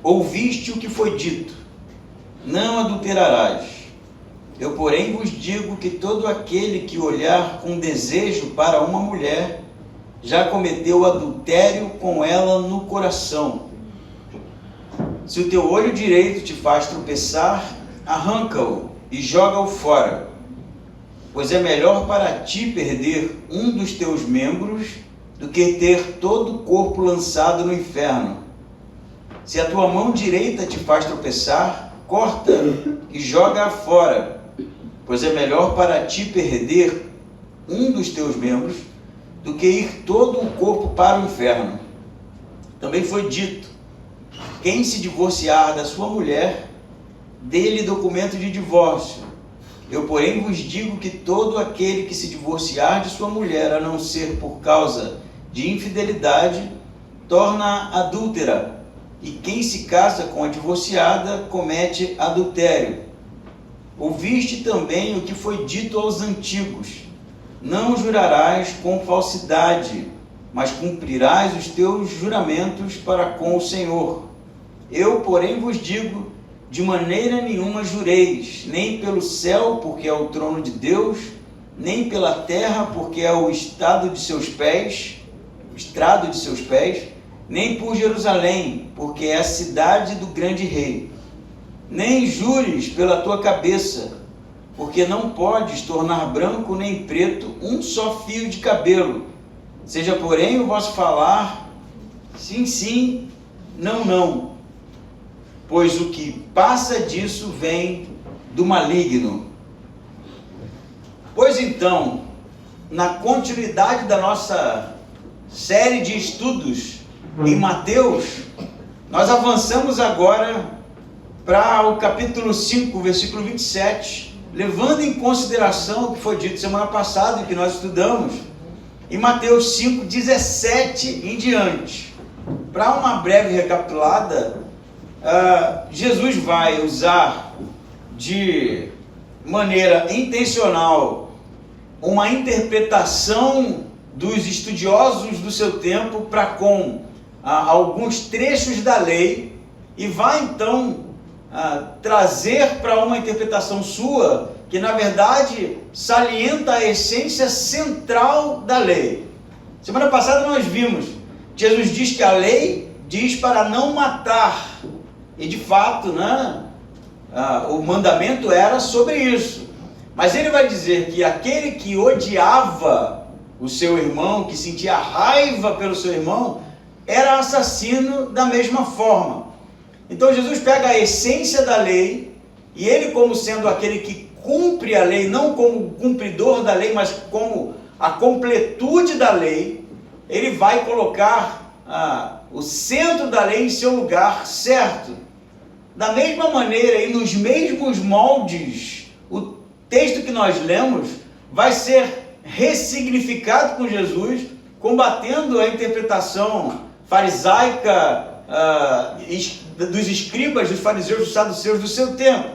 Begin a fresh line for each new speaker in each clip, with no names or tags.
ouviste o que foi dito: não adulterarás. Eu, porém, vos digo que todo aquele que olhar com desejo para uma mulher já cometeu adultério com ela no coração. Se o teu olho direito te faz tropeçar, arranca-o e joga-o fora, pois é melhor para ti perder um dos teus membros do que ter todo o corpo lançado no inferno. Se a tua mão direita te faz tropeçar, corta e joga-a fora, pois é melhor para ti perder um dos teus membros do que ir todo o corpo para o inferno. Também foi dito: quem se divorciar da sua mulher, dê-lhe documento de divórcio. Eu, porém, vos digo que todo aquele que se divorciar de sua mulher, a não ser por causa de infidelidade, torna adúltera, e quem se casa com a divorciada comete adultério. Ouviste também o que foi dito aos antigos: não jurarás com falsidade, mas cumprirás os teus juramentos para com o Senhor. Eu, porém, vos digo: de maneira nenhuma jureis, nem pelo céu, porque é o trono de Deus, nem pela terra, porque é o estrado de seus pés, nem por Jerusalém, porque é a cidade do grande rei. Nem jures pela tua cabeça, porque não podes tornar branco nem preto um só fio de cabelo. Seja, porém, o vosso falar sim, sim, não, não, pois o que passa disso vem do maligno. Pois então, na continuidade da nossa série de estudos em Mateus, nós avançamos agora para o capítulo 5, versículo 27, levando em consideração o que foi dito semana passada e que nós estudamos em Mateus 5, 17 em diante. Para uma breve recapitulada, Jesus vai usar de maneira intencional uma interpretação dos estudiosos do seu tempo para com alguns trechos da lei, e vai então trazer para uma interpretação sua que na verdade salienta a essência central da lei. Semana passada nós vimos, Jesus diz que a lei diz para não matar, e de fato, o mandamento era sobre isso. Mas ele vai dizer que aquele que odiava o seu irmão, que sentia raiva pelo seu irmão, era assassino da mesma forma. Então Jesus pega a essência da lei, e ele, como sendo aquele que cumpre a lei, não como cumpridor da lei, mas como a completude da lei, ele vai colocar o centro da lei em seu lugar certo. Da mesma maneira e nos mesmos moldes, o texto que nós lemos vai ser ressignificado com Jesus, combatendo a interpretação farisaica dos escribas, dos fariseus, dos saduceus do seu tempo.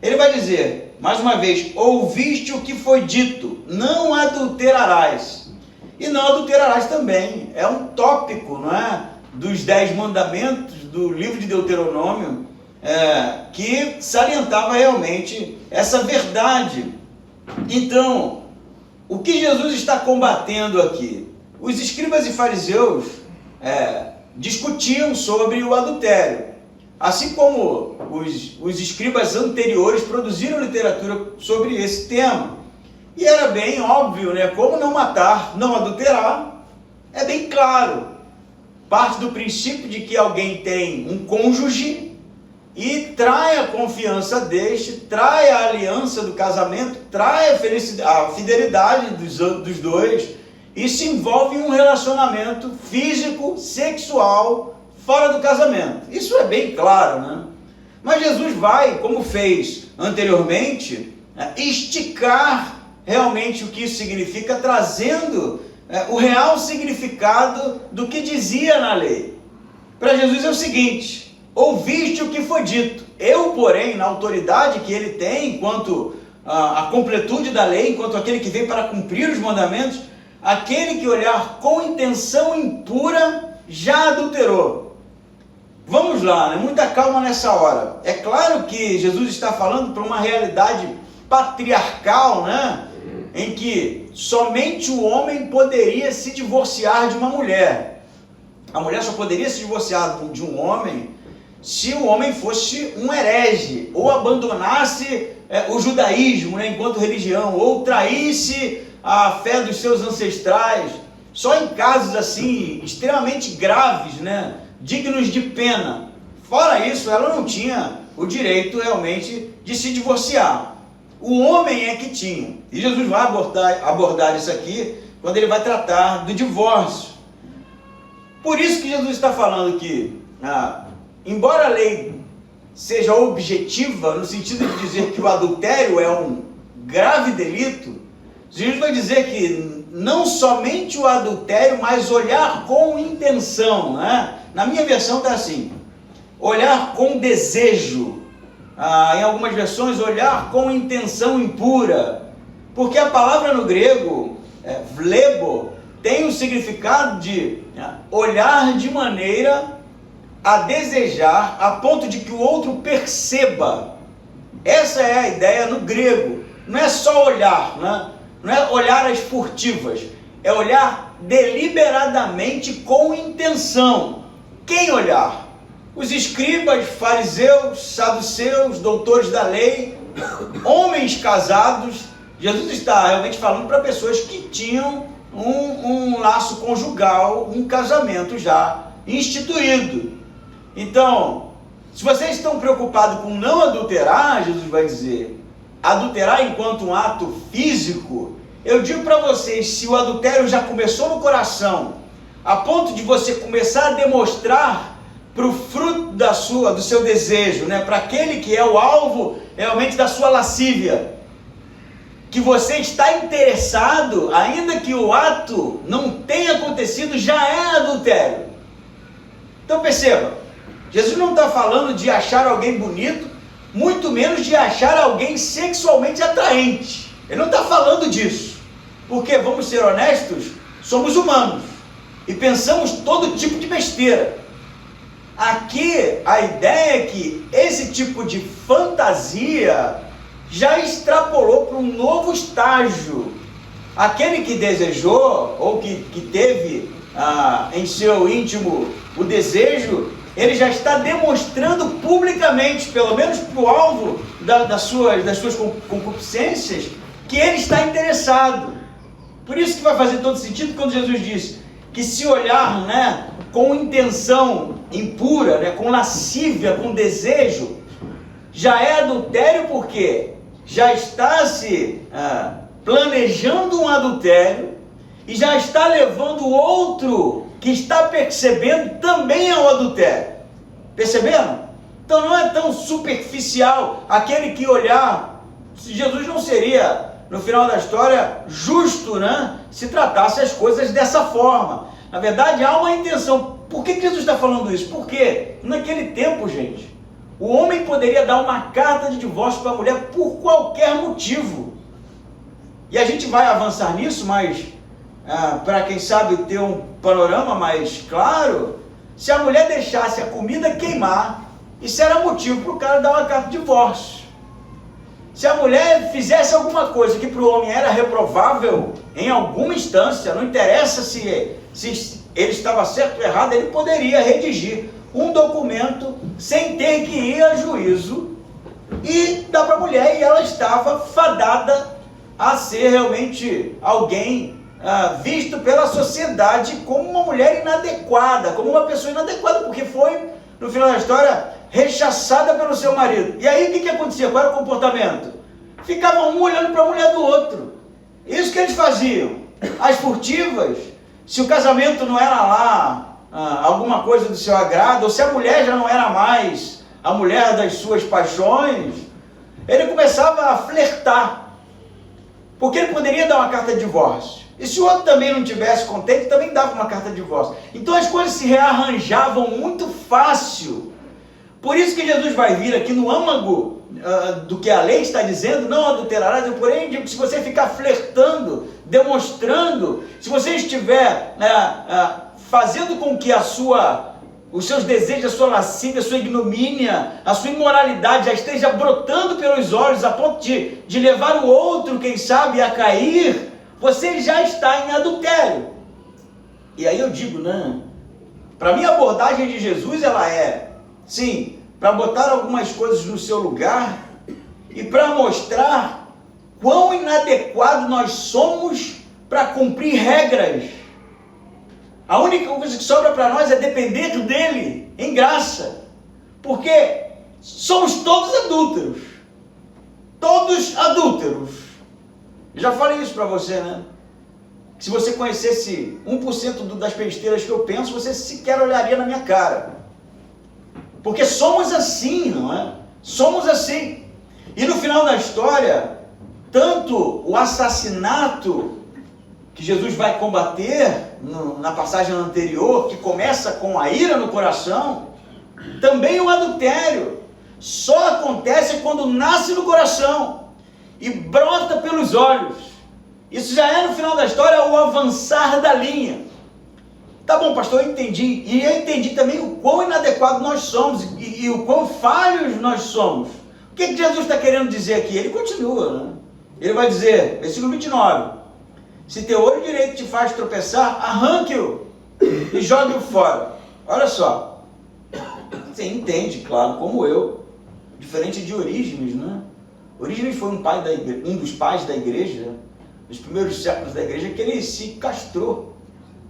Ele vai dizer, mais uma vez: ouviste o que foi dito, não adulterarás. E não adulterarás também é um tópico, não é, dos 10 mandamentos do livro de Deuteronômio, que salientava realmente essa verdade. Então, o que Jesus está combatendo aqui? Os escribas e fariseus discutiam sobre o adultério, assim como os escribas anteriores produziram literatura sobre esse tema. E era bem óbvio, como não matar, não adulterar, é bem claro. Parte do princípio de que alguém tem um cônjuge e trai a confiança deste, trai a aliança do casamento, trai a fidelidade dos dois, e se envolve em um relacionamento físico, sexual, fora do casamento. Isso é bem claro, Mas Jesus vai, como fez anteriormente, esticar realmente o que isso significa, trazendo o real significado do que dizia na lei. Para Jesus é o seguinte: ouviste o que foi dito. Eu, porém, na autoridade que ele tem, enquanto a completude da lei, enquanto aquele que veio para cumprir os mandamentos, aquele que olhar com intenção impura já adulterou. Vamos lá, né? Muita calma nessa hora. É claro que Jesus está falando para uma realidade patriarcal, né? Em que somente o homem poderia se divorciar de uma mulher. A mulher só poderia se divorciar de um homem se o homem fosse um herege, ou abandonasse o judaísmo, né, enquanto religião, ou traísse a fé dos seus ancestrais. Só em casos assim, extremamente graves, né, dignos de pena. Fora isso, ela não tinha o direito realmente de se divorciar. O homem é que tinha. E Jesus vai abordar isso aqui quando ele vai tratar do divórcio. Por isso que Jesus está falando que, embora a lei seja objetiva, no sentido de dizer que o adultério é um grave delito, Jesus vai dizer que não somente o adultério, mas olhar com intenção, né? Na minha versão está assim, olhar com desejo. Em algumas versões, olhar com intenção impura, porque a palavra no grego, vlebo, tem o significado de olhar de maneira a desejar, a ponto de que o outro perceba. Essa é a ideia no grego. Não é só olhar, né? Não é olhar às furtivas, é olhar deliberadamente com intenção. Quem olhar? Os escribas, fariseus, saduceus, doutores da lei, homens casados. Jesus está realmente falando para pessoas que tinham um laço conjugal, um casamento já instituído. Então, se vocês estão preocupados com não adulterar, Jesus vai dizer, adulterar enquanto um ato físico, eu digo para vocês, se o adultério já começou no coração, a ponto de você começar a demonstrar para o fruto do seu desejo, né, para aquele que é o alvo realmente da sua lascívia, que você está interessado, ainda que o ato não tenha acontecido, já é adultério. Então perceba, Jesus não está falando de achar alguém bonito, muito menos de achar alguém sexualmente atraente. Ele não está falando disso, porque, vamos ser honestos, somos humanos e pensamos todo tipo de besteira. Aqui a ideia é que esse tipo de fantasia já extrapolou para um novo estágio. Aquele que desejou, ou que teve em seu íntimo o desejo, ele já está demonstrando publicamente, pelo menos para o alvo das suas concupiscências, que ele está interessado. Por isso que vai fazer todo sentido quando Jesus disse que se olhar, né, com intenção impura, né, com lascívia, com desejo, já é adultério, porque já está se planejando um adultério e já está levando o outro que está percebendo também ao adultério. Perceberam? Então não é tão superficial aquele que olhar. Jesus não seria, no final da história, justo, né, se tratasse as coisas dessa forma. Na verdade, há uma intenção. Por que Jesus está falando isso? Porque naquele tempo, gente, o homem poderia dar uma carta de divórcio para a mulher por qualquer motivo. E a gente vai avançar nisso, mas para quem sabe ter um panorama mais claro, se a mulher deixasse a comida queimar, isso era motivo para o cara dar uma carta de divórcio. Se a mulher fizesse alguma coisa que para o homem era reprovável, em alguma instância, não interessa se ele estava certo ou errado, ele poderia redigir um documento sem ter que ir a juízo e dar para a mulher, e ela estava fadada a ser realmente alguém visto pela sociedade como uma mulher inadequada, como uma pessoa inadequada, porque foi, no final da história, rechaçada pelo seu marido. E aí o que acontecia? Qual era o comportamento? Ficavam um olhando para a mulher do outro. Isso que eles faziam. As furtivas, se o casamento não era lá alguma coisa do seu agrado, ou se a mulher já não era mais a mulher das suas paixões, ele começava a flertar, porque ele poderia dar uma carta de divórcio. E se o outro também não tivesse contente, também dava uma carta de divórcio. Então as coisas se rearranjavam muito fácil. Por isso que Jesus vai vir aqui no âmago do que a lei está dizendo, não adulterarás. Eu, porém, digo que se você ficar flertando, demonstrando, se você estiver fazendo com que a sua os seus desejos, a sua lascívia, a sua ignomínia, a sua imoralidade já esteja brotando pelos olhos a ponto de levar o outro, quem sabe, a cair, você já está em adultério. E aí eu digo, né? Para mim a abordagem de Jesus, ela é, sim, para botar algumas coisas no seu lugar e para mostrar quão inadequado nós somos para cumprir regras. A única coisa que sobra para nós é depender dele, em graça, porque somos todos adúlteros. Todos adúlteros. Eu já falei isso para você, né? Se você conhecesse 1% das besteiras que eu penso, você sequer olharia na minha cara. Porque somos assim, não é? Somos assim. E no final da história, tanto o assassinato que Jesus vai combater na passagem anterior, que começa com a ira no coração, também o adultério só acontece quando nasce no coração e brota pelos olhos. Isso já é no final da história o avançar da linha. Tá bom, pastor, eu entendi. E eu entendi também o quão inadequado nós somos e o quão falhos nós somos. O que Jesus está querendo dizer aqui? Ele continua, né? Ele vai dizer, versículo 29, se teu olho direito te faz tropeçar, arranque-o e jogue-o fora. Olha só, você entende, claro, como eu, diferente de Orígenes, né? Orígenes foi um dos pais da igreja, nos primeiros séculos da igreja, que ele se castrou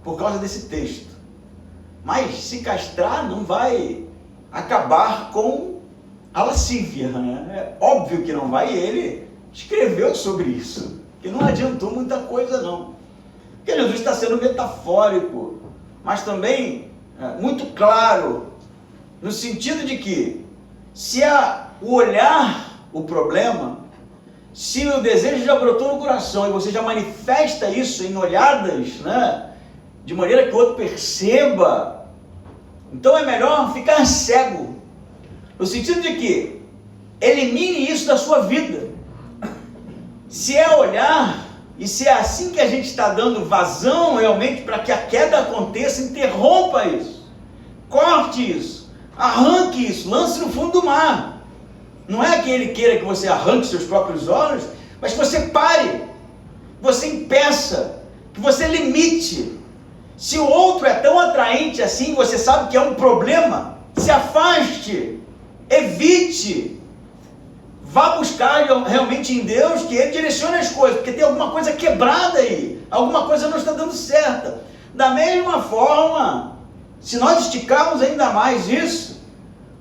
por causa desse texto. Mas se castrar não vai acabar com a lascívia, né? É óbvio que não vai, e ele escreveu sobre isso, que não adiantou muita coisa não. Porque Jesus está sendo metafórico, mas também muito claro, no sentido de que, se o olhar o problema, se o desejo já brotou no coração e você já manifesta isso em olhadas, né, de maneira que o outro perceba, então é melhor ficar cego, no sentido de que elimine isso da sua vida. Se é olhar, e se é assim que a gente está dando vazão realmente para que a queda aconteça, interrompa isso, corte isso, arranque isso, lance no fundo do mar. Não é que ele queira que você arranque seus próprios olhos, mas que você pare, você impeça, que você limite. Se o outro é tão atraente assim, você sabe que é um problema, se afaste, evite, vá buscar realmente em Deus que Ele direcione as coisas, porque tem alguma coisa quebrada aí, alguma coisa não está dando certa. Da mesma forma, se nós esticarmos ainda mais isso,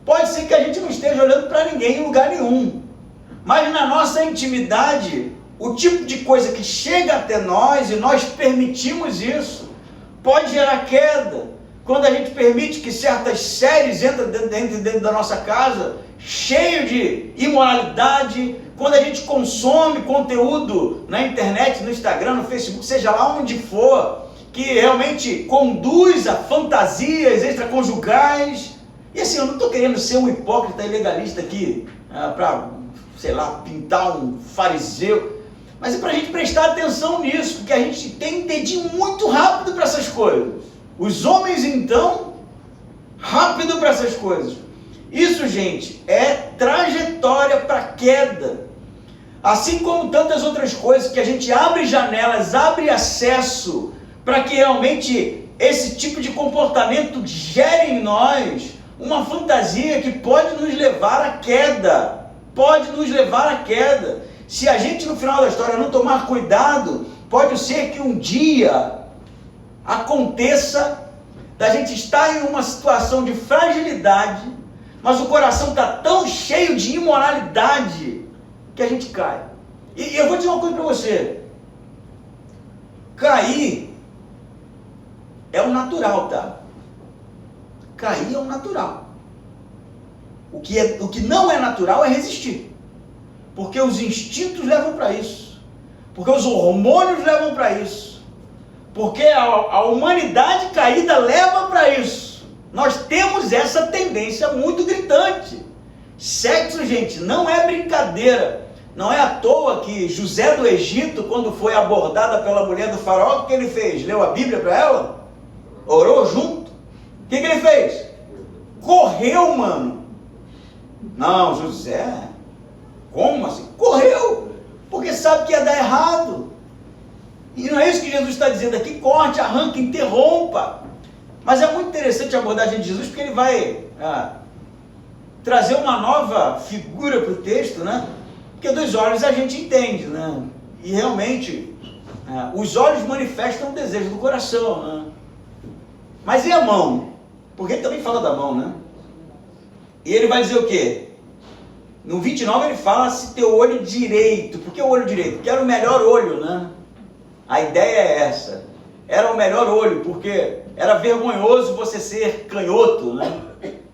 pode ser que a gente não esteja olhando para ninguém em lugar nenhum, mas na nossa intimidade, o tipo de coisa que chega até nós e nós permitimos isso, pode gerar queda. Quando a gente permite que certas séries entrem dentro da nossa casa, cheio de imoralidade, quando a gente consome conteúdo na internet, no Instagram, no Facebook, seja lá onde for, que realmente conduz a fantasias extraconjugais. E assim, eu não estou querendo ser um hipócrita e legalista aqui, para, sei lá, pintar um fariseu, mas é para a gente prestar atenção nisso, porque a gente tem dedinho muito rápido para essas coisas. Os homens, então, rápido para essas coisas. Isso, gente, é trajetória para queda. Assim como tantas outras coisas que a gente abre janelas, abre acesso para que realmente esse tipo de comportamento gere em nós uma fantasia que pode nos levar à queda. Pode nos levar à queda. Se a gente no final da história não tomar cuidado, pode ser que um dia aconteça da gente estar em uma situação de fragilidade, mas o coração está tão cheio de imoralidade que a gente cai. E eu vou dizer uma coisa para você: cair é o natural, tá? Cair é o natural. O que não é natural é resistir, porque os instintos levam para isso, porque os hormônios levam para isso, porque a humanidade caída leva para isso. Nós temos essa tendência muito gritante. Sexo, gente, não é brincadeira. Não é à toa que José do Egito, quando foi abordada pela mulher do faraó, o que ele fez? Leu a Bíblia para ela? Orou junto? O que ele fez? correu, mano. Não, José, como assim? Correu, porque sabe que ia dar errado. E não é isso que Jesus está dizendo aqui, corte, arranque, interrompa. Mas é muito interessante a abordagem de Jesus, porque ele vai trazer uma nova figura para o texto, né? Porque dos olhos a gente entende, né? E realmente, os olhos manifestam o desejo do coração, né? Mas e a mão? Porque ele também fala da mão, né? E ele vai dizer o quê? No 29 ele fala se teu olho direito. Por que o olho direito? Porque era o melhor olho, né? A ideia é essa. Era o melhor olho, porque era vergonhoso você ser canhoto, né?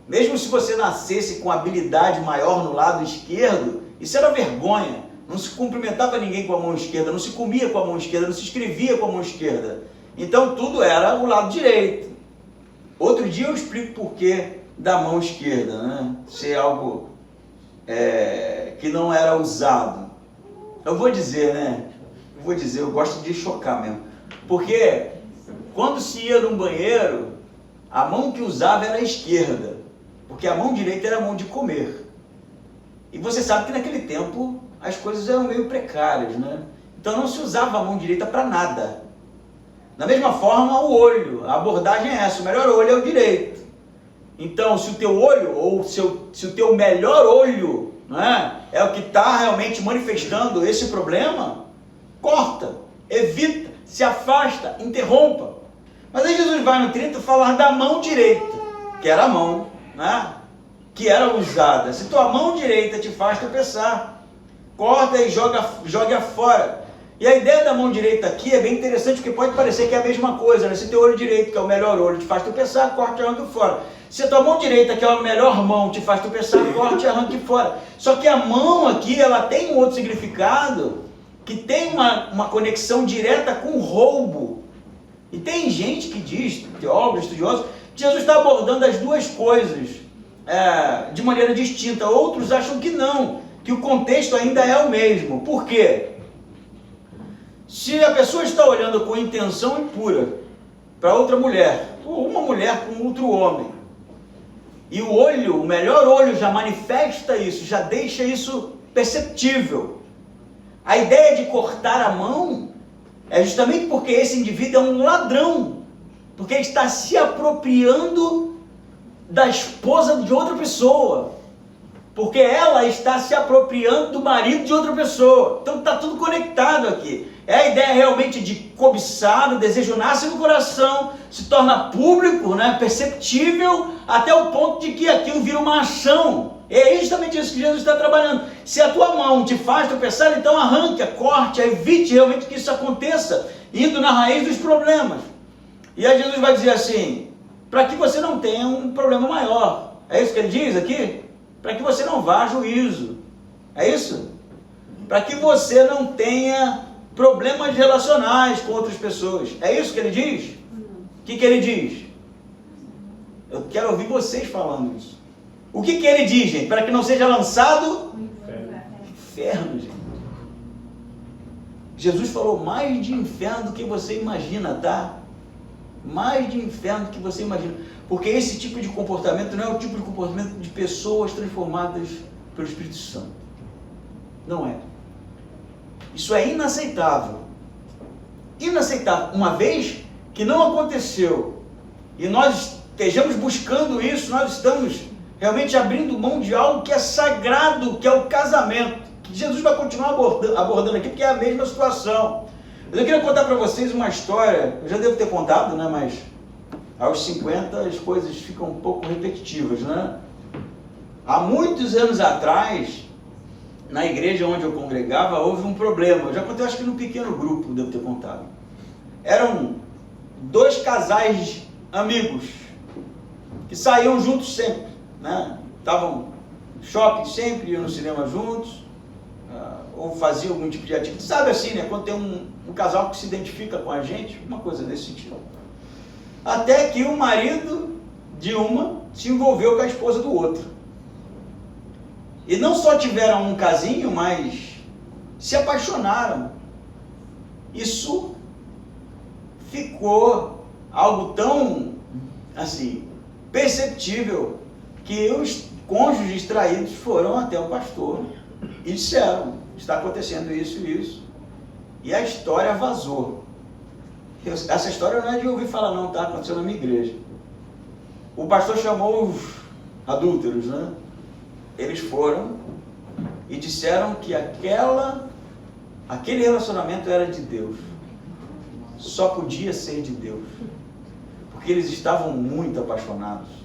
Mesmo se você nascesse com habilidade maior no lado esquerdo, isso era vergonha. Não se cumprimentava ninguém com a mão esquerda, não se comia com a mão esquerda, não se escrevia com a mão esquerda. Então tudo era o lado direito. Outro dia eu explico por que da mão esquerda, né? Ser algo que não era usado. Eu vou dizer, né? Eu gosto de chocar mesmo. Porque quando se ia num banheiro, a mão que usava era a esquerda. Porque a mão direita era a mão de comer. E você sabe que naquele tempo as coisas eram meio precárias, né? Então não se usava a mão direita para nada. Da mesma forma, o olho, a abordagem é essa, o melhor olho é o direito. Então, se o teu olho, ou se o teu melhor olho, né, é o que está realmente manifestando esse problema, corta, evita, se afasta, interrompa. Mas aí Jesus vai no 30 falar da mão direita, que era a mão, né, que era usada. Se tua mão direita te faz tropeçar, corta e joga fora. E a ideia da mão direita aqui é bem interessante, porque pode parecer que é a mesma coisa, né? Se teu olho direito, que é o melhor olho, te faz tropeçar, corte e arranque fora. Se a tua mão direita, que é a melhor mão, te faz tropeçar, corte e arranque fora. Só que a mão aqui, ela tem um outro significado, que tem uma conexão direta com o roubo. E tem gente que diz, teólogos, estudiosos, que Jesus está abordando as duas coisas de maneira distinta. Outros acham que não, que o contexto ainda é o mesmo. Por quê? Se a pessoa está olhando com intenção impura para outra mulher, ou uma mulher com outro homem, e o olho, o melhor olho já manifesta isso, já deixa isso perceptível. A ideia de cortar a mão é justamente porque esse indivíduo é um ladrão, porque ele está se apropriando da esposa de outra pessoa, porque ela está se apropriando do marido de outra pessoa. Então está tudo conectado aqui. É a ideia realmente de cobiçar, o desejo nasce no coração, se torna público, né, perceptível, até o ponto de que aquilo vira uma ação. É justamente isso que Jesus está trabalhando. Se a tua mão te faz tropeçar, então arranque, corte, evite realmente que isso aconteça, indo na raiz dos problemas. E aí Jesus vai dizer assim, para que você não tenha um problema maior. É isso que ele diz aqui? Para que você não vá a juízo. É isso? Para que você não tenha problemas relacionais com outras pessoas. É isso que ele diz? O que ele diz? Eu quero ouvir vocês falando isso. O que ele diz, gente? Para que não seja lançado inferno, gente. Jesus falou mais de inferno do que você imagina, tá? Mais de inferno do que você imagina. Porque esse tipo de comportamento não é o tipo de comportamento de pessoas transformadas pelo Espírito Santo. Não é. Isso é inaceitável. Inaceitável. Uma vez que não aconteceu e nós estejamos buscando isso, nós estamos realmente abrindo mão de algo que é sagrado, que é o casamento, que Jesus vai continuar abordando aqui, porque é a mesma situação. Mas eu queria contar para vocês uma história, eu já devo ter contado, né, mas aos 50 as coisas ficam um pouco repetitivas, né? Há muitos anos atrás, na igreja onde eu congregava, houve um problema. Eu já contei, acho que num pequeno grupo, devo ter contado. Eram dois casais amigos, que saíam juntos sempre, né? Estavam no shopping sempre, iam no cinema juntos, ou faziam algum tipo de atividade. Sabe assim, né? Quando tem um casal que se identifica com a gente, uma coisa nesse sentido. Até que o marido de uma se envolveu com a esposa do outro. E não só tiveram um casinho, mas se apaixonaram. Isso ficou algo tão, assim, perceptível que os cônjuges traídos foram até o pastor e disseram: está acontecendo isso e isso. E a história vazou. Essa história não é de ouvir falar não, tá? Aconteceu na minha igreja. O pastor chamou os adúlteros, né? Eles foram e disseram que aquele relacionamento era de Deus. Só podia ser de Deus. Porque eles estavam muito apaixonados.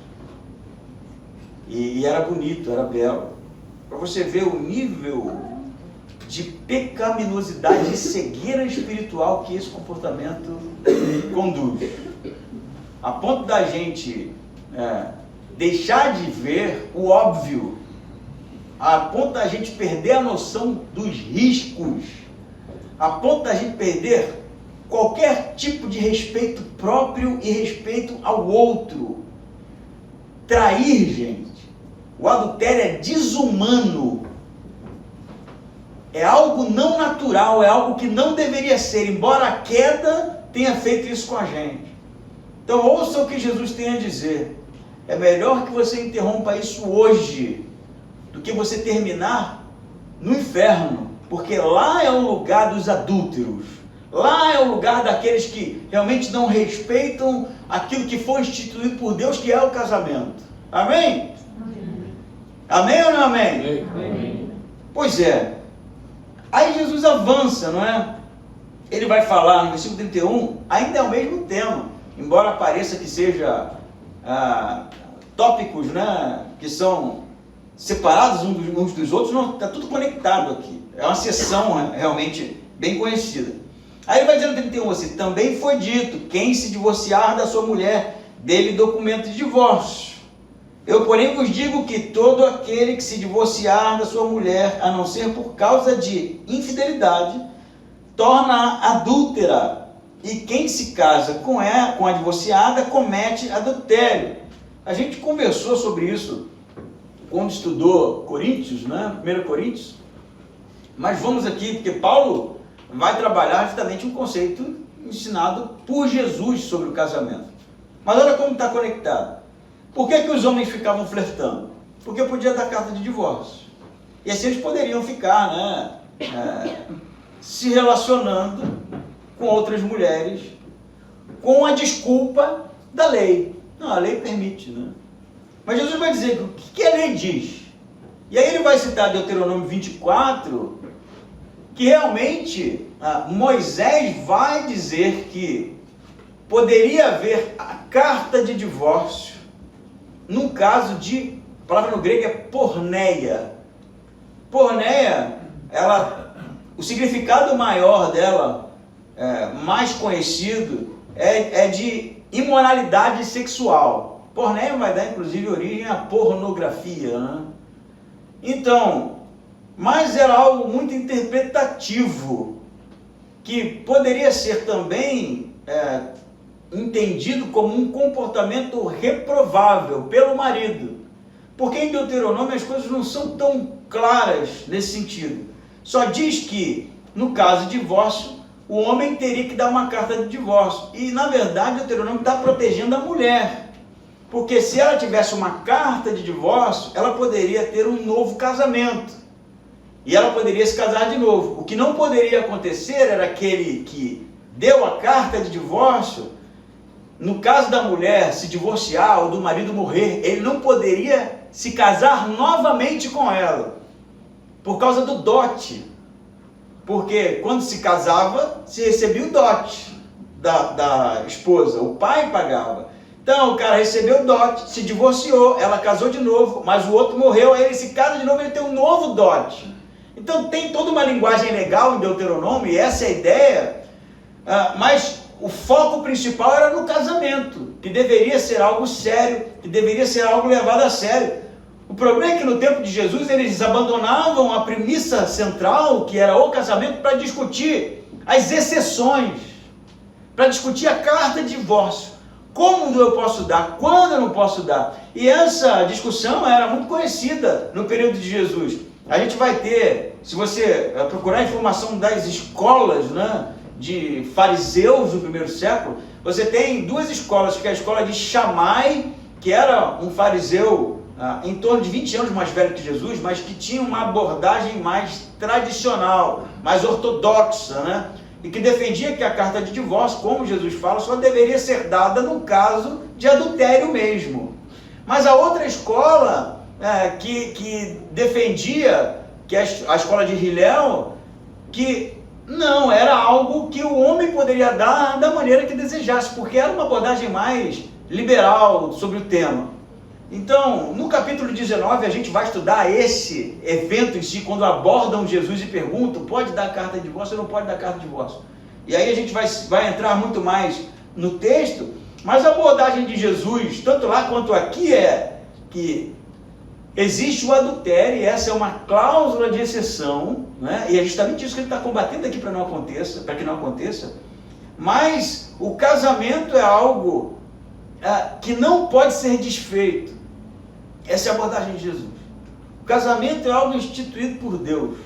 E era bonito, era belo. Para você ver o nível de pecaminosidade e cegueira espiritual que esse comportamento conduz. A ponto da gente deixar de ver o óbvio, a ponto da gente perder a noção dos riscos, a ponto da gente perder qualquer tipo de respeito próprio e respeito ao outro. Trair, gente, o adultério é desumano, é algo não natural, é algo que não deveria ser, embora a queda tenha feito isso com a gente. Então ouça o que Jesus tem a dizer. É melhor que você interrompa isso hoje do que você terminar no inferno, porque lá é o lugar dos adúlteros, lá é o lugar daqueles que realmente não respeitam aquilo que foi instituído por Deus, que é o casamento. Amém? Amém ou não amém?
Amém.
Pois é. Aí Jesus avança, não é? Ele vai falar no versículo 31, ainda é o mesmo tema, embora pareça que seja tópicos, né, que são separados uns dos outros, não, está tudo conectado aqui. É uma sessão realmente bem conhecida. Aí ele vai dizer no 31 assim: também foi dito, quem se divorciar da sua mulher, dê-lhe documento de divórcio. Eu, porém, vos digo que todo aquele que se divorciar da sua mulher, a não ser por causa de infidelidade, torna-a adúltera. E quem se casa com a divorciada comete adultério. A gente conversou sobre isso quando estudou Coríntios, né? 1 Coríntios. Mas vamos aqui, porque Paulo vai trabalhar justamente um conceito ensinado por Jesus sobre o casamento. Mas olha como está conectado. Por que os homens ficavam flertando? Porque podia dar carta de divórcio. E assim eles poderiam ficar, né, se relacionando com outras mulheres com a desculpa da lei. Não, a lei permite, né? Mas Jesus vai dizer o que a lei diz. E aí ele vai citar Deuteronômio 24, que realmente Moisés vai dizer que poderia haver a carta de divórcio num caso de, a palavra no grego é porneia. Porneia, o significado maior dela, mais conhecido, é de imoralidade sexual. Porneia vai dar inclusive origem à pornografia, né? Então, mas era algo muito interpretativo, que poderia ser também entendido como um comportamento reprovável pelo marido. Porque em Deuteronômio as coisas não são tão claras nesse sentido. Só diz que, no caso de divórcio, o homem teria que dar uma carta de divórcio. E, na verdade, Deuteronômio está protegendo a mulher. Porque se ela tivesse uma carta de divórcio, ela poderia ter um novo casamento. E ela poderia se casar de novo. O que não poderia acontecer era aquele que deu a carta de divórcio, no caso da mulher se divorciar ou do marido morrer, ele não poderia se casar novamente com ela, por causa do dote. Porque quando se casava, se recebia o dote da esposa, o pai pagava. Então o cara recebeu o dote, se divorciou, ela casou de novo, mas o outro morreu, aí ele se casa de novo, ele tem um novo dote. Então tem toda uma linguagem legal em Deuteronômio, e essa é a ideia, mas o foco principal era no casamento, que deveria ser algo sério, que deveria ser algo levado a sério. O problema é que no tempo de Jesus eles abandonavam a premissa central, que era o casamento, para discutir as exceções, para discutir a carta de divórcio. Como eu posso dar? Quando eu não posso dar? E essa discussão era muito conhecida no período de Jesus. A gente vai ter, se você procurar informação das escolas, né, de fariseus do primeiro século, você tem duas escolas, que é a escola de Shammai, que era um fariseu em torno de 20 anos mais velho que Jesus, mas que tinha uma abordagem mais tradicional, mais ortodoxa, né? E que defendia que a carta de divórcio, como Jesus fala, só deveria ser dada no caso de adultério mesmo. Mas a outra escola que defendia, que é a escola de Hillel, que não, era algo que o homem poderia dar da maneira que desejasse, porque era uma abordagem mais liberal sobre o tema. Então, no capítulo 19, a gente vai estudar esse evento em si, quando abordam Jesus e perguntam, pode dar carta de divórcio ou não pode dar carta de divórcio? E aí a gente vai entrar muito mais no texto, mas a abordagem de Jesus, tanto lá quanto aqui, é que existe o adultério, e essa é uma cláusula de exceção, né? E é justamente isso que ele está combatendo aqui para que não aconteça. Mas o casamento é algo que não pode ser desfeito. Essa é a abordagem de Jesus. O casamento é algo instituído por Deus.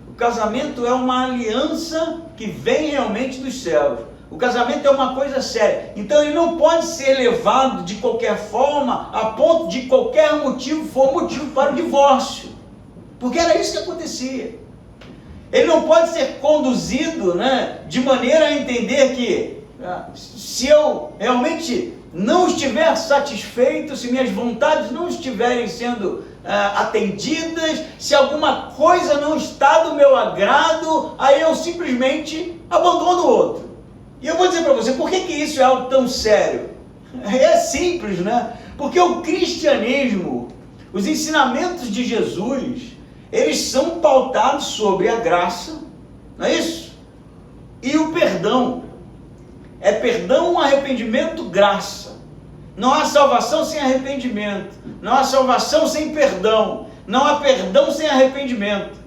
O casamento é uma aliança que vem realmente dos céus. O casamento é uma coisa séria. Então ele não pode ser levado de qualquer forma, a ponto de qualquer motivo for motivo para o divórcio. Porque era isso que acontecia. Ele não pode ser conduzido, né, de maneira a entender que se eu realmente não estiver satisfeito, se minhas vontades não estiverem sendo atendidas, se alguma coisa não está do meu agrado, aí eu simplesmente abandono o outro. E eu vou dizer para você, por que isso é algo tão sério? É simples, né? Porque o cristianismo, os ensinamentos de Jesus, eles são pautados sobre a graça, não é isso? E o perdão. É perdão, arrependimento, graça. Não há salvação sem arrependimento. Não há salvação sem perdão. Não há perdão sem arrependimento.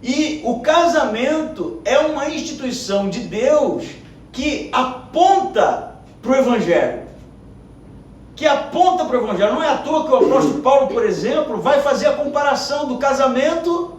E o casamento é uma instituição de Deus que aponta para o Evangelho. Que aponta para o Evangelho. Não é à toa que o apóstolo Paulo, por exemplo, vai fazer a comparação do casamento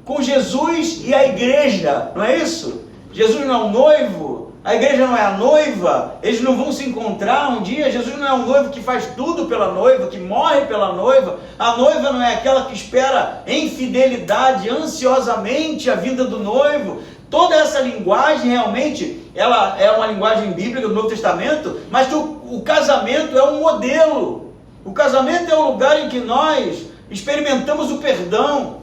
com Jesus e a igreja. Não é isso? Jesus não é um noivo, a igreja não é a noiva, eles não vão se encontrar um dia. Jesus não é um noivo que faz tudo pela noiva, que morre pela noiva. A noiva não é aquela que espera em fidelidade, ansiosamente, a vinda do noivo. Toda essa linguagem realmente, ela é uma linguagem bíblica do Novo Testamento, mas o casamento é um modelo. O casamento é o lugar em que nós experimentamos o perdão.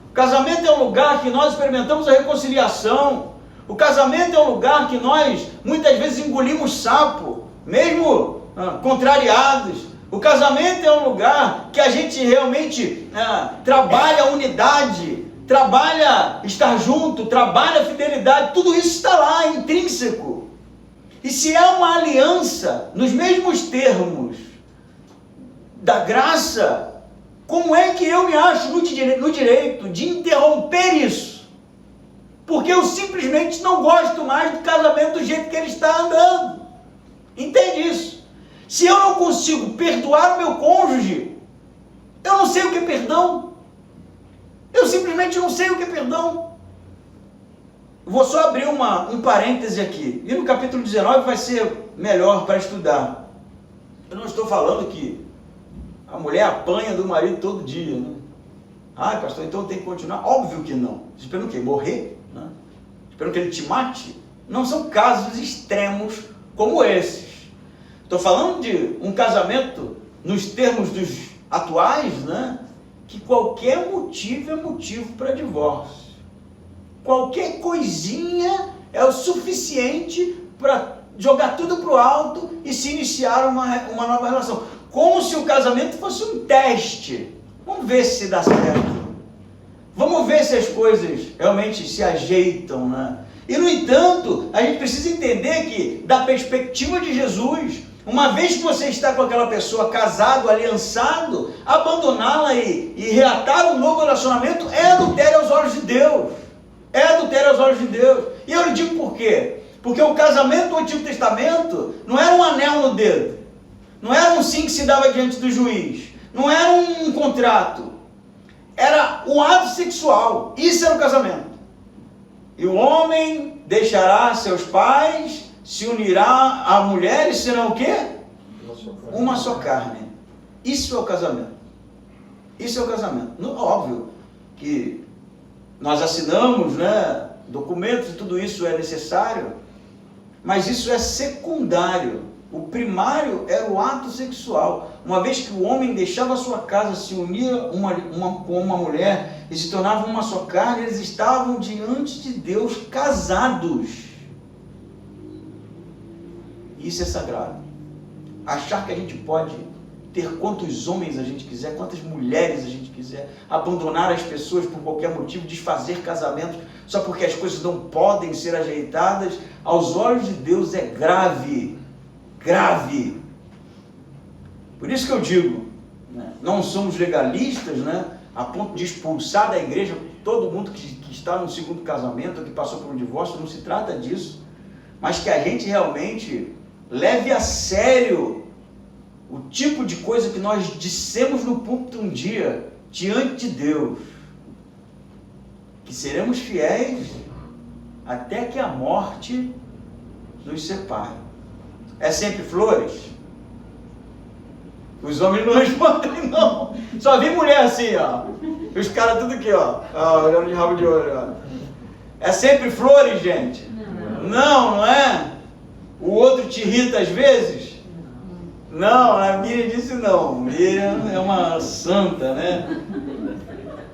O casamento é o lugar que nós experimentamos a reconciliação. O casamento é o lugar que nós muitas vezes engolimos sapo, mesmo contrariados. O casamento é um lugar que a gente realmente trabalha a unidade, trabalha estar junto, trabalha a fidelidade. Tudo isso está lá, intrínseco. E se é uma aliança nos mesmos termos da graça, como é que eu me acho no direito de interromper isso? Porque eu simplesmente não gosto mais do casamento do jeito que ele está andando. Entende isso? Se eu não consigo perdoar o meu cônjuge, eu não sei o que é perdão. Eu simplesmente não sei o que é perdão. Vou só abrir um parêntese aqui. E no capítulo 19 vai ser melhor para estudar. Eu não estou falando que a mulher apanha do marido todo dia, né? Ah, pastor, então tem que continuar? Óbvio que não. Esperando o quê? Morrer? Né? Esperando que ele te mate? Não são casos extremos como esses. Estou falando de um casamento nos termos dos atuais, né? Que qualquer motivo é motivo para divórcio. Qualquer coisinha é o suficiente para jogar tudo para o alto e se iniciar uma nova relação. Como se o casamento fosse um teste. Vamos ver se dá certo. Vamos ver se as coisas realmente se ajeitam, né? E no entanto, a gente precisa entender que, da perspectiva de Jesus, uma vez que você está com aquela pessoa casado, aliançado, abandoná-la e reatar um novo relacionamento é adultério aos olhos de Deus. É adultério aos olhos de Deus. E eu lhe digo por quê? Porque o casamento do Antigo Testamento não era um anel no dedo. Não era um sim que se dava diante do juiz. Não era um contrato. Era um ato sexual. Isso era o casamento. E o homem deixará seus pais, se unirá à mulher e serão o quê? Uma só carne. Isso é o casamento. Isso é o casamento. Óbvio que nós assinamos, né, documentos e tudo isso é necessário, mas isso é secundário. O primário era o ato sexual. Uma vez que o homem deixava a sua casa, se unia com uma mulher e se tornavam uma só carne, eles estavam diante de Deus casados. Isso é sagrado. Achar que a gente pode ter quantos homens a gente quiser, quantas mulheres a gente quiser, abandonar as pessoas por qualquer motivo, desfazer casamentos só porque as coisas não podem ser ajeitadas, aos olhos de Deus é grave. Grave. Por isso que eu digo, né, não somos legalistas, né, a ponto de expulsar da igreja todo mundo que está no segundo casamento, ou que passou por um divórcio, não se trata disso, mas que a gente realmente leve a sério o tipo de coisa que nós dissemos no púlpito um dia, diante de Deus, que seremos fiéis até que a morte nos separe. É sempre flores? Os homens não respondem, não. Só vi mulher assim, ó. Os caras tudo aqui, ó. Olhando de rabo de olho, ó. É sempre flores, gente? Não, não é? O outro te irrita às vezes? Não, a Miriam disse não. Miriam é uma santa, né?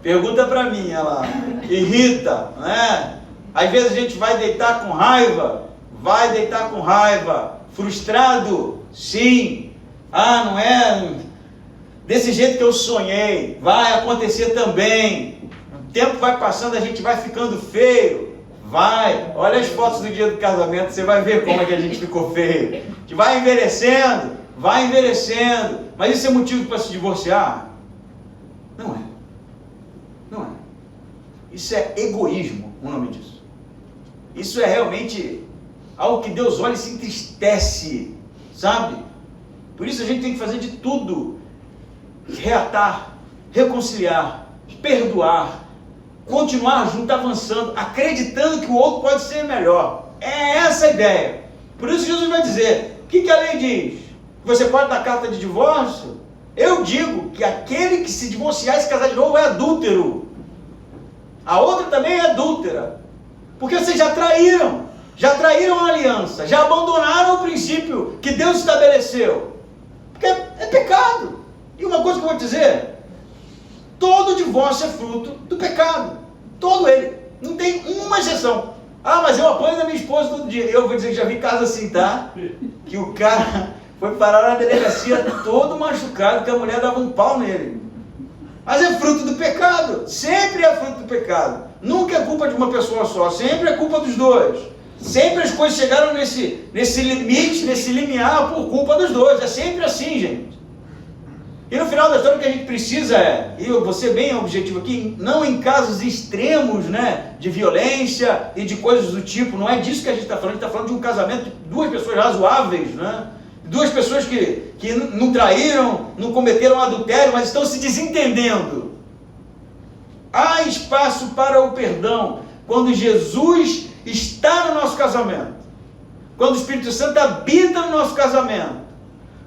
Pergunta pra mim, ela irrita, né? Às vezes a gente vai deitar com raiva. Vai deitar com raiva. Frustrado? Sim. Ah, não é desse jeito que eu sonhei. Vai acontecer também. O tempo vai passando, a gente vai ficando feio. Vai. Olha as fotos do dia do casamento, você vai ver como é que a gente ficou feio. A gente vai envelhecendo, vai envelhecendo. Mas isso é motivo para se divorciar? Não é. Não é. Isso é egoísmo, o nome disso. Isso é realmente algo que Deus olha e se entristece, sabe? Por isso a gente tem que fazer de tudo, reatar, reconciliar, perdoar, continuar junto, avançando, acreditando que o outro pode ser melhor. É essa a ideia. Por isso Jesus vai dizer, o que a lei diz? Você pode dar carta de divórcio? Eu digo que aquele que se divorciar e se casar de novo é adúltero. A outra também é adúltera. Porque vocês já traíram a aliança, já abandonaram o princípio que Deus estabeleceu. Porque é pecado. E uma coisa que eu vou dizer, todo divórcio é fruto do pecado. Todo ele. Não tem uma exceção. Ah, mas eu apanho da minha esposa todo dia. Eu vou dizer que já vi casos assim, tá? Que o cara foi parar na delegacia todo machucado, que a mulher dava um pau nele. Mas é fruto do pecado. Sempre é fruto do pecado. Nunca é culpa de uma pessoa só. Sempre é culpa dos dois. Sempre as coisas chegaram nesse limite, nesse limiar por culpa dos dois. É sempre assim, gente. E no final da história o que a gente precisa e eu vou ser bem objetivo aqui, não em casos extremos, né, de violência e de coisas do tipo, não é disso que a gente está falando de um casamento de duas pessoas razoáveis, né? Duas pessoas que não traíram, não cometeram adultério, mas estão se desentendendo. Há espaço para o perdão quando Jesus está no nosso casamento, quando o Espírito Santo habita no nosso casamento,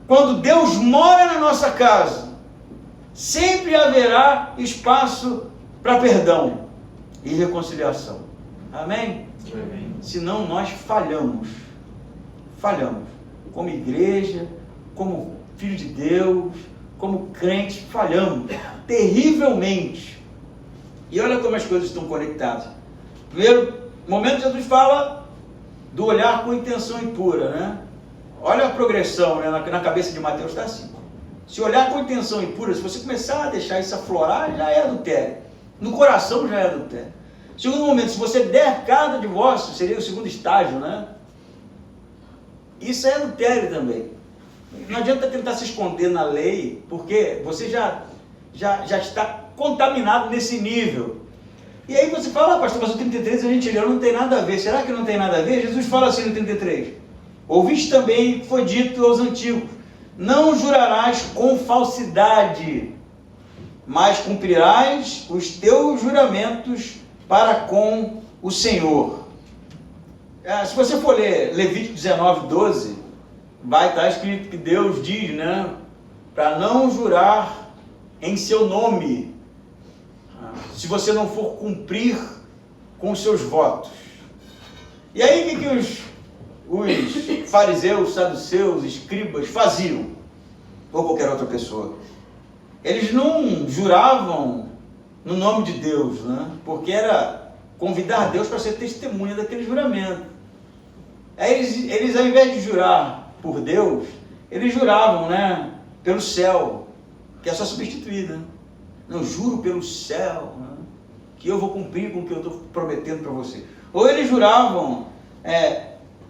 quando Deus mora na nossa casa, sempre haverá espaço para perdão e reconciliação. Amém? Amém. Senão nós falhamos. Como igreja, como filho de Deus, como crente, falhamos terrivelmente. E olha como as coisas estão conectadas. Primeiro momento, Jesus fala do olhar com intenção impura, né? Olha a progressão, né? Na cabeça de Mateus está assim. Se olhar com intenção impura, se você começar a deixar isso aflorar, já é adultério. No coração já é adultério. Segundo momento, se você der carta de divórcio, seria o segundo estágio, né? Isso é adultério também. Não adianta tentar se esconder na lei, porque você já está contaminado nesse nível. E aí você fala, pastor, mas o 33 a gente leu, não tem nada a ver. Será que não tem nada a ver? Jesus fala assim no 33. Ouviste também que foi dito aos antigos, não jurarás com falsidade, mas cumprirás os teus juramentos para com o Senhor. Se você for ler Levítico 19, 12, vai estar escrito que Deus diz, né, para não jurar em seu nome, se você não for cumprir com os seus votos. E aí o que os fariseus, saduceus, escribas faziam? Ou qualquer outra pessoa? Eles não juravam no nome de Deus, né? Porque era convidar Deus para ser testemunha daquele juramento. Aí eles ao invés de jurar por Deus, eles juravam, né, pelo céu, que é só substituída. Não, juro pelo céu, né, que eu vou cumprir com o que eu estou prometendo para você. Ou eles juravam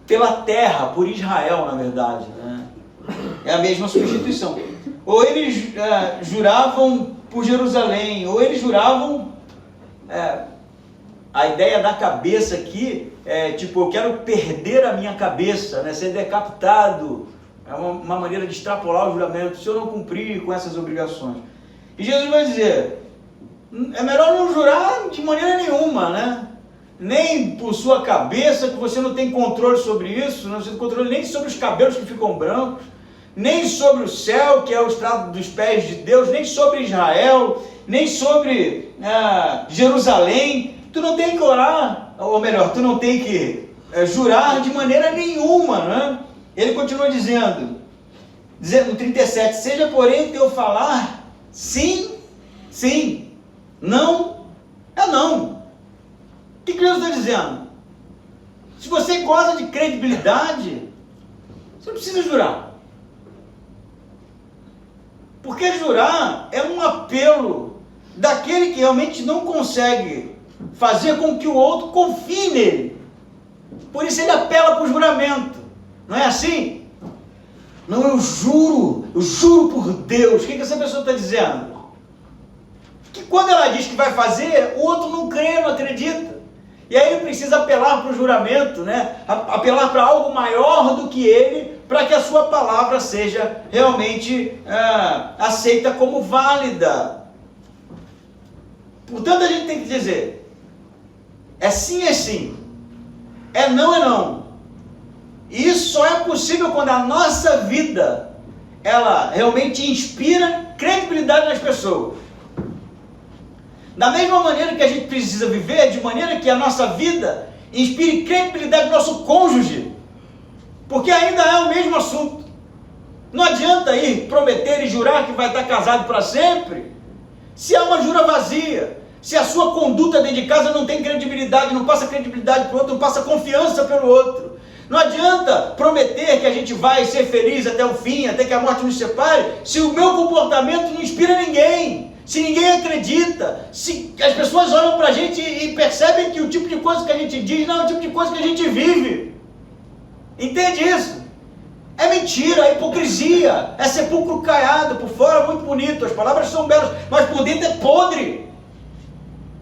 pela terra, por Israel, na verdade, né? É a mesma substituição. Ou eles juravam por Jerusalém, ou eles juravam, a ideia da cabeça aqui é tipo, eu quero perder a minha cabeça, né? Ser decapitado. É uma maneira de extrapolar o juramento, se eu não cumprir com essas obrigações. E Jesus vai dizer, é melhor não jurar de maneira nenhuma, né? Nem por sua cabeça, que você não tem controle sobre isso, não tem controle nem sobre os cabelos que ficam brancos, nem sobre o céu, que é o estrado dos pés de Deus, nem sobre Israel, nem sobre Jerusalém. Tu não tem que orar, ou melhor, tu não tem que jurar de maneira nenhuma, né? Ele continua dizendo no 37, seja porém teu falar sim, sim, não, é não. O que Jesus está dizendo? Se você gosta de credibilidade, você não precisa jurar. Porque jurar é um apelo daquele que realmente não consegue fazer com que o outro confie nele. Por isso ele apela para o juramento. Não é assim? Não, eu juro por Deus. O que essa pessoa está dizendo? Que quando ela diz que vai fazer, o outro não crê, não acredita. E aí ele precisa apelar para o juramento, né? Apelar para algo maior do que ele, para que a sua palavra seja realmente aceita como válida. Portanto, a gente tem que dizer, é sim, é não. E isso só é possível quando a nossa vida, ela realmente inspira credibilidade nas pessoas. Da mesma maneira que a gente precisa viver, de maneira que a nossa vida inspire credibilidade no nosso cônjuge. Porque ainda é o mesmo assunto. Não adianta ir prometer e jurar que vai estar casado para sempre, se há uma jura vazia. Se a sua conduta dentro de casa não tem credibilidade, não passa credibilidade para o outro, não passa confiança pelo outro. Não adianta prometer que a gente vai ser feliz até o fim, até que a morte nos separe, se o meu comportamento não inspira ninguém, se ninguém acredita, se as pessoas olham para a gente e percebem que o tipo de coisa que a gente diz não é o tipo de coisa que a gente vive. Entende isso? É mentira, é hipocrisia, é sepulcro caiado, por fora muito bonito, as palavras são belas, mas por dentro é podre.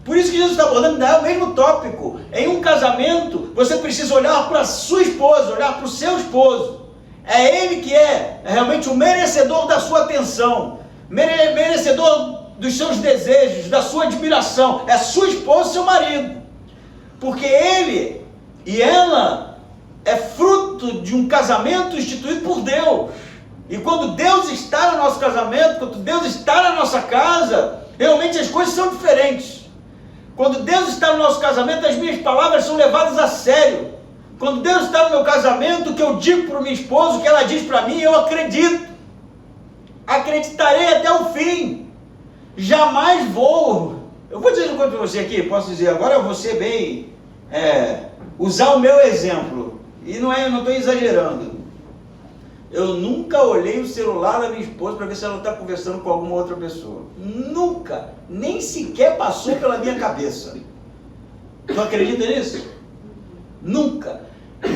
Por isso que Jesus está abordando, é o mesmo tópico. Em um casamento, você precisa olhar para a sua esposa, olhar para o seu esposo. É ele que é realmente o merecedor da sua atenção, merecedor dos seus desejos, da sua admiração. É sua esposa e seu marido. Porque ele e ela é fruto de um casamento instituído por Deus. E quando Deus está no nosso casamento, quando Deus está na nossa casa, realmente as coisas são diferentes. Quando Deus está no nosso casamento, as minhas palavras são levadas a sério. Quando Deus está no meu casamento, o que eu digo para o meu esposo, o que ela diz para mim, eu acredito. Acreditarei até o fim. Jamais vou. Eu vou dizer uma coisa para você aqui, posso dizer, agora eu vou ser bem, usar o meu exemplo. E não estou exagerando. Eu nunca olhei o celular da minha esposa para ver se ela está conversando com alguma outra pessoa. Nunca. Nem sequer passou pela minha cabeça. Tu acredita nisso? Nunca.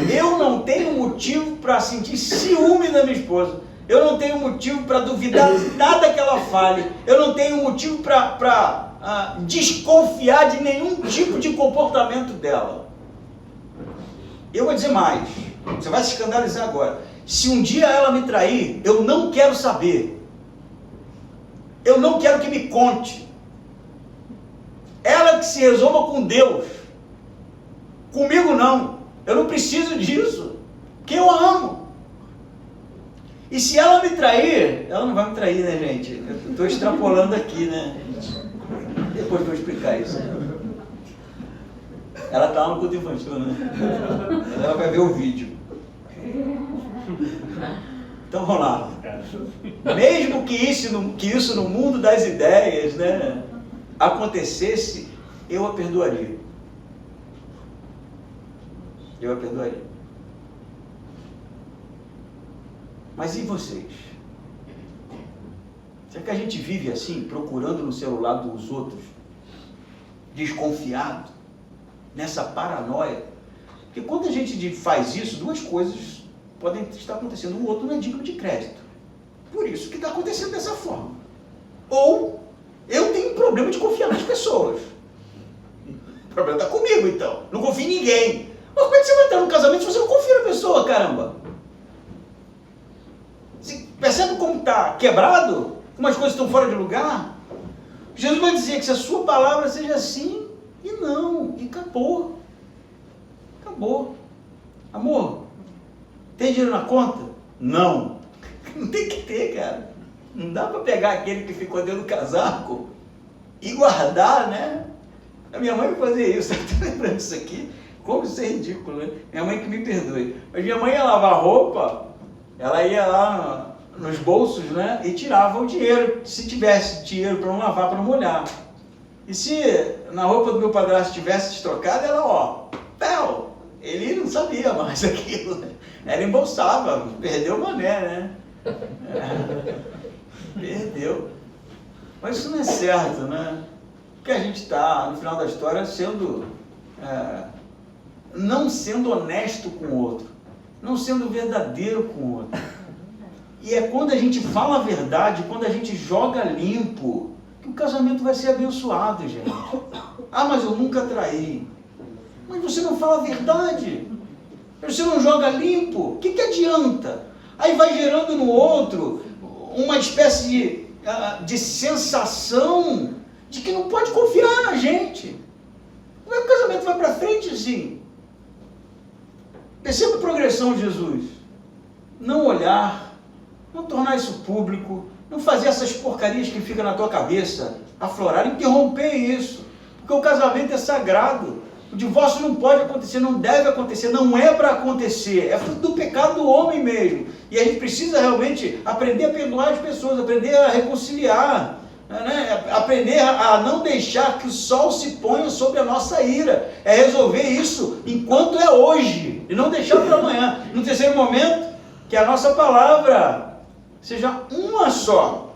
Eu não tenho motivo para sentir ciúme da minha esposa. Eu não tenho motivo para duvidar de nada que ela fale. Eu não tenho motivo para desconfiar de nenhum tipo de comportamento dela. Eu vou dizer mais. Você vai se escandalizar agora. Se um dia ela me trair, eu não quero saber. Eu não quero que me conte. Ela que se resolva com Deus. Comigo não. Eu não preciso disso. Porque eu a amo. E se ela me trair, ela não vai me trair, né, gente? Eu estou extrapolando aqui, né? Depois vou explicar isso. Ela está no culto infantil, né? Ela vai ver o vídeo. Então vamos lá. Mesmo que isso no mundo das ideias, né, acontecesse, eu a perdoaria. Eu a perdoaria. Mas e vocês? Será que a gente vive assim, procurando no celular dos outros, desconfiado, nessa paranoia? Porque quando a gente faz isso, duas coisas podem estar acontecendo. O outro não é digno de crédito. Por isso que está acontecendo dessa forma. Ou eu tenho um problema de confiar nas pessoas. O problema está comigo, então. Não confio em ninguém. Mas como é que você vai estar no casamento se você não confia na pessoa, caramba? Você percebe como está quebrado? Como as coisas estão fora de lugar? Jesus vai dizer que se a sua palavra seja sim e não, e acabou. Acabou. Amor, tem dinheiro na conta? Não. Não tem que ter, cara. Não dá para pegar aquele que ficou dentro do casaco e guardar, né? A minha mãe fazia isso. Eu estou lembrando disso aqui. Como isso é ridículo, né? Minha mãe que me perdoe. Mas minha mãe ia lavar roupa, ela ia lá nos bolsos, né? E tirava o dinheiro. Se tivesse dinheiro para não lavar, para não molhar. E se na roupa do meu padrasto tivesse destrocado, ela, ó, pel. Ele não sabia mais aquilo, né? Ela embolsava, perdeu o mané, né? Perdeu. Mas isso não é certo, né? Porque a gente está, no final da história, não sendo honesto com o outro, não sendo verdadeiro com o outro. E é quando a gente fala a verdade, quando a gente joga limpo, que o casamento vai ser abençoado, gente. Ah, mas eu nunca traí. Mas você não fala a verdade. Você não joga limpo. O que adianta? Aí vai gerando no outro uma espécie de sensação de que não pode confiar na gente. Como é que o casamento vai para frente assim? Perceba a progressão de Jesus. Não olhar, não tornar isso público, não fazer essas porcarias que ficam na tua cabeça aflorar, interromper isso. Porque o casamento é sagrado. O divórcio não pode acontecer, não deve acontecer, não é para acontecer. É fruto do pecado do homem mesmo. E a gente precisa realmente aprender a perdoar as pessoas, aprender a reconciliar, né? Aprender a não deixar que o sol se ponha sobre a nossa ira. É resolver isso enquanto é hoje e não deixar para amanhã. No terceiro momento, que a nossa palavra seja uma só.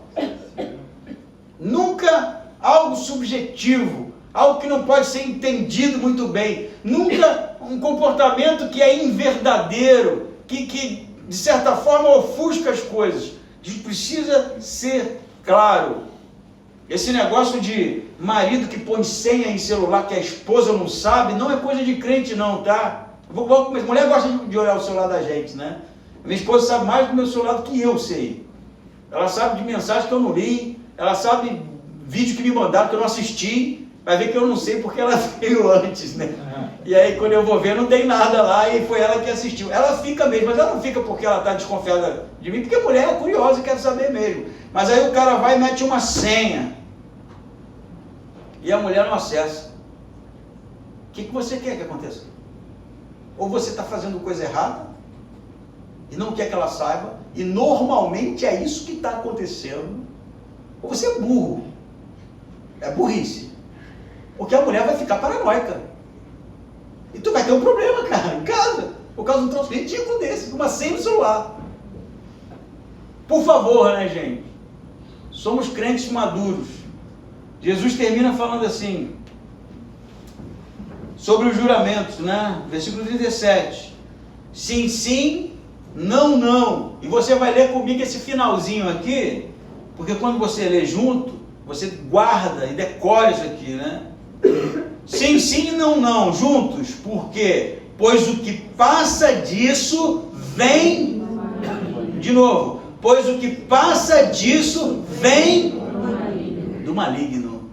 Nunca algo subjetivo, algo que não pode ser entendido muito bem. Nunca um comportamento que é inverdadeiro, que de certa forma ofusca as coisas. A gente precisa ser claro. Esse negócio de marido que põe senha em celular que a esposa não sabe, não é coisa de crente não, tá? Mulher gosta de olhar o celular da gente, né? Minha esposa sabe mais do meu celular do que eu sei. Ela sabe de mensagem que eu não li, ela sabe vídeo que me mandaram que eu não assisti, vai ver que eu não sei porque ela veio antes, né? E aí quando eu vou ver não tem nada lá e foi ela que assistiu. Ela fica mesmo, mas ela não fica porque ela está desconfiada de mim, porque a mulher é curiosa e quer saber mesmo. Mas aí o cara vai e mete uma senha e a mulher não acessa. O que você quer que aconteça? Ou você está fazendo coisa errada e não quer que ela saiba, e normalmente é isso que está acontecendo, ou você é burro, é burrice, porque a mulher vai ficar paranoica, e tu vai ter um problema, cara, em casa, por causa de um troço ridículo desse, uma senha no celular. Por favor, né, gente, somos crentes maduros. Jesus termina falando assim, sobre os juramentos, né, versículo 37, sim, sim, não, não. E você vai ler comigo esse finalzinho aqui, porque quando você lê junto, você guarda e decora isso aqui, né? Sim, sim e não, não, juntos. Por quê? Pois o que passa disso vem... De novo. Pois o que passa disso vem do maligno.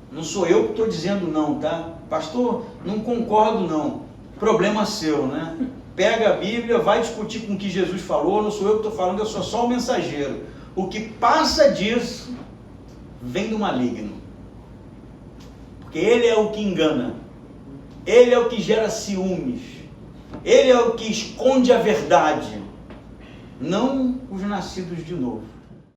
Não sou eu que estou dizendo não, tá? Pastor, não concordo não. Problema seu, né? pega a Bíblia, vai discutir com o que Jesus falou, não sou eu que estou falando, eu sou só o mensageiro. O que passa disso vem do maligno. Porque ele é o que engana, ele é o que gera ciúmes, ele é o que esconde a verdade, não os nascidos de novo.